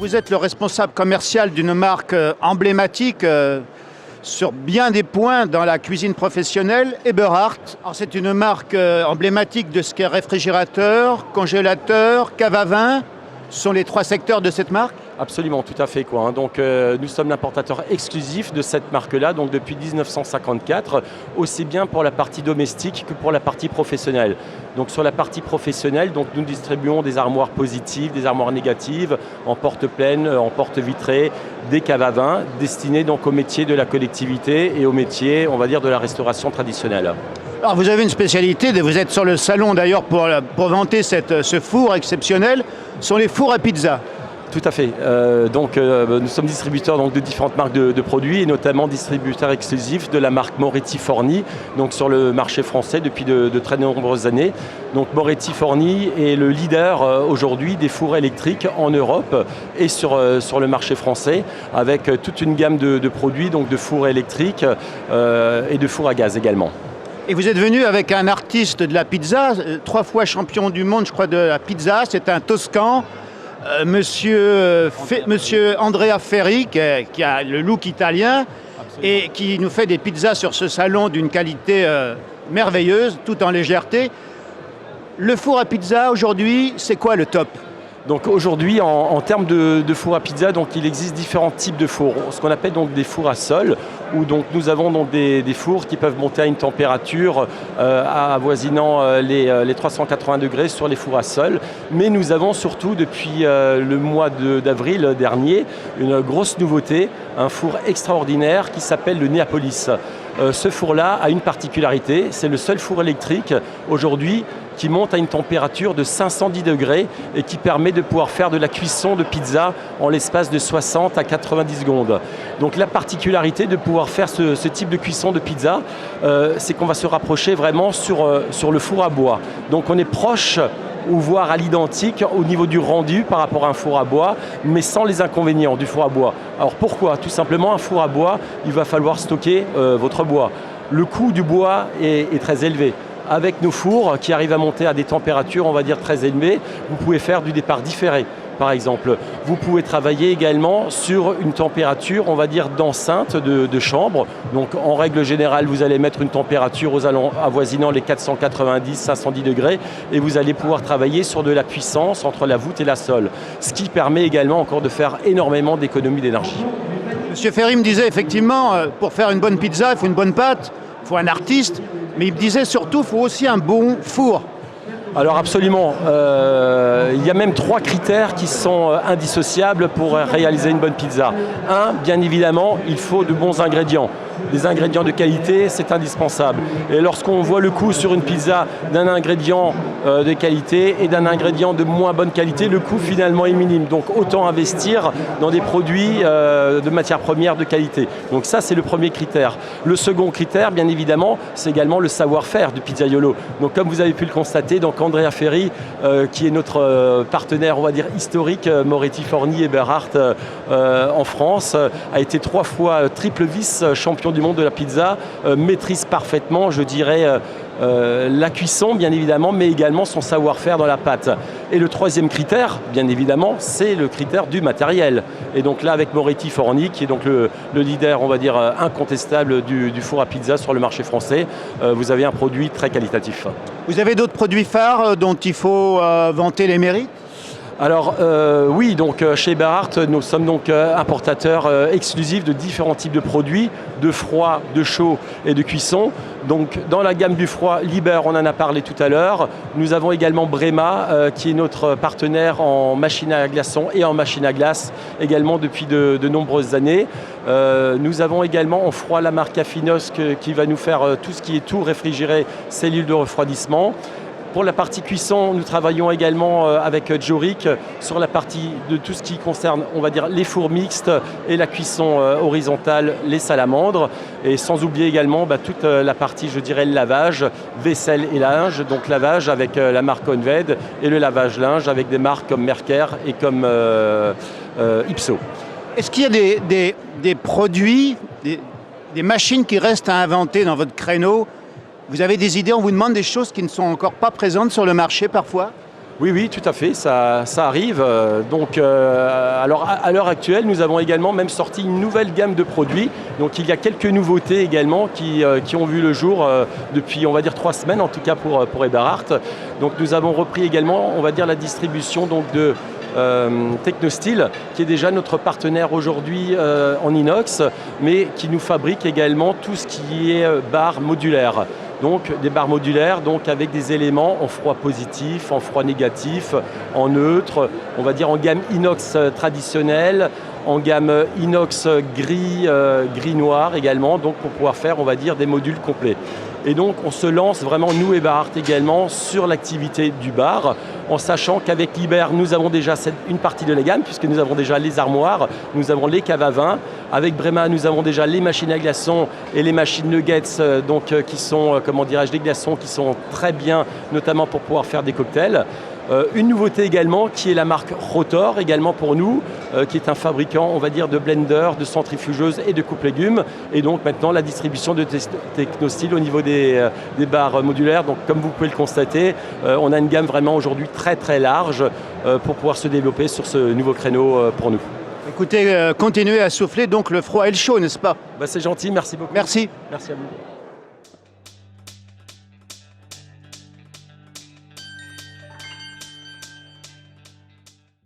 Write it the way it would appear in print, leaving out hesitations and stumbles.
Vous êtes le responsable commercial d'une marque emblématique sur bien des points dans la cuisine professionnelle, Eberhard. C'est une marque emblématique de ce qu'est réfrigérateur, congélateur, cave à vin. Ce sont les trois secteurs de cette marque? Absolument, tout à fait. Donc, nous sommes l'importateur exclusif de cette marque-là, donc depuis 1954, aussi bien pour la partie domestique que pour la partie professionnelle. Donc sur la partie professionnelle, donc, nous distribuons des armoires positives, des armoires négatives, en porte pleine, en porte vitrée, des caves à vin, destinées donc aux métiers de la collectivité et aux métiers, on va dire, de la restauration traditionnelle. Alors vous avez une spécialité, vous êtes sur le salon d'ailleurs pour vanter ce four exceptionnel, ce sont les fours à pizza. Tout à fait. Nous sommes distributeurs donc, de différentes marques de produits et notamment distributeurs exclusifs de la marque Moretti Forni, donc sur le marché français depuis de très nombreuses années. Donc Moretti Forni est le leader aujourd'hui des fours électriques en Europe et sur le marché français avec toute une gamme de produits, donc de fours électriques et de fours à gaz également. Et vous êtes venu avec un artiste de la pizza, 3 fois champion du monde je crois de la pizza, c'est un Toscan. Monsieur Andrea Ferri, qui a le look italien. Absolument. Et qui nous fait des pizzas sur ce salon d'une qualité merveilleuse, tout en légèreté. Le four à pizza, aujourd'hui, c'est quoi le top ? Donc aujourd'hui, en termes de four à pizza, donc il existe différents types de fours. Ce qu'on appelle donc des fours à sol, où donc nous avons donc des fours qui peuvent monter à une température avoisinant les 380 degrés sur les fours à sol. Mais nous avons surtout depuis le mois d'avril dernier une grosse nouveauté, un four extraordinaire qui s'appelle le Neapolis. Ce four-là a une particularité, c'est le seul four électrique aujourd'hui qui monte à une température de 510 degrés et qui permet de pouvoir faire de la cuisson de pizza en l'espace de 60 à 90 secondes. Donc la particularité de pouvoir faire ce type de cuisson de pizza, c'est qu'on va se rapprocher vraiment sur le four à bois. Donc on est proche ou voire à l'identique au niveau du rendu par rapport à un four à bois, mais sans les inconvénients du four à bois. Alors pourquoi ? Tout simplement, un four à bois, il va falloir stocker votre bois. Le coût du bois est très élevé. Avec nos fours qui arrivent à monter à des températures, on va dire, très élevées, vous pouvez faire du départ différé. Par exemple, vous pouvez travailler également sur une température, on va dire, d'enceinte de chambre. Donc, en règle générale, vous allez mettre une température avoisinant les 490-510 degrés et vous allez pouvoir travailler sur de la puissance entre la voûte et la sole. Ce qui permet également encore de faire énormément d'économies d'énergie. Monsieur Ferri me disait effectivement, pour faire une bonne pizza, il faut une bonne pâte, il faut un artiste, mais il me disait surtout, il faut aussi un bon four. Alors absolument, il y a même 3 critères qui sont indissociables pour réaliser une bonne pizza. Un, bien évidemment, il faut de bons ingrédients. Des ingrédients de qualité, c'est indispensable. Et lorsqu'on voit le coût sur une pizza d'un ingrédient de qualité et d'un ingrédient de moins bonne qualité, le coût finalement est minime. Donc autant investir dans des produits de matières premières de qualité. Donc ça, c'est le premier critère. Le second critère, bien évidemment, c'est également le savoir-faire du pizzaiolo. Donc comme vous avez pu le constater, donc Andrea Ferri, qui est notre partenaire, on va dire, historique, Moretti Forni Eberhard en France, a été 3 fois triple vice-champion du monde de la pizza, maîtrise parfaitement, je dirais, la cuisson, bien évidemment, mais également son savoir-faire dans la pâte. Et le troisième critère, bien évidemment, c'est le critère du matériel. Et donc là, avec Moretti Forni, qui est donc le leader, on va dire, incontestable du four à pizza sur le marché français, vous avez un produit très qualitatif. Vous avez d'autres produits phares dont il faut vanter les mérites ? Alors oui, donc chez Eberhard, nous sommes donc importateurs exclusifs de différents types de produits, de froid, de chaud et de cuisson. Donc dans la gamme du froid, Liber, on en a parlé tout à l'heure. Nous avons également Brema, qui est notre partenaire en machine à glaçons et en machine à glace, également depuis de nombreuses années. Nous avons également en froid la marque Affinos qui va nous faire tout ce qui est tout réfrigéré, cellules de refroidissement. Pour la partie cuisson, nous travaillons également avec Jorik sur la partie de tout ce qui concerne, on va dire, les fours mixtes et la cuisson horizontale, les salamandres. Et sans oublier également toute la partie, je dirais, le lavage, vaisselle et linge. Donc lavage avec la marque Conved et le lavage linge avec des marques comme Merker et comme Ipso. Est-ce qu'il y a des produits, des machines qui restent à inventer dans votre créneau ? Vous avez des idées, on vous demande des choses qui ne sont encore pas présentes sur le marché parfois ? Oui, oui, tout à fait, ça arrive. Alors à l'heure actuelle, nous avons également même sorti une nouvelle gamme de produits. Donc il y a quelques nouveautés également qui ont vu le jour depuis, on va dire, 3 semaines, en tout cas pour Eberhard. Donc nous avons repris également, on va dire, la distribution donc, de Technosteel, qui est déjà notre partenaire aujourd'hui en inox, mais qui nous fabrique également tout ce qui est barres modulaires. Donc des barres modulaires donc avec des éléments en froid positif, en froid négatif, en neutre, on va dire en gamme inox traditionnelle, en gamme inox gris-noir également, donc pour pouvoir faire, on va dire, des modules complets. Et donc on se lance vraiment, nous Eberhard également, sur l'activité du bar, en sachant qu'avec Liber, nous avons déjà une partie de la gamme, puisque nous avons déjà les armoires, nous avons les caves à vin. Avec Brema, nous avons déjà les machines à glaçons et les machines nuggets, qui sont, comment dirais-je, des glaçons qui sont très bien, notamment pour pouvoir faire des cocktails. Une nouveauté également qui est la marque Rotor, également pour nous, qui est un fabricant, on va dire, de blenders, de centrifugeuses et de coupe-légumes. Et donc maintenant la distribution de Technosteel au niveau des barres modulaires. Donc comme vous pouvez le constater, on a une gamme vraiment aujourd'hui très très large pour pouvoir se développer sur ce nouveau créneau pour nous. Écoutez, continuez à souffler, donc le froid et le chaud, n'est-ce pas? C'est gentil, merci beaucoup. Merci. Merci à vous.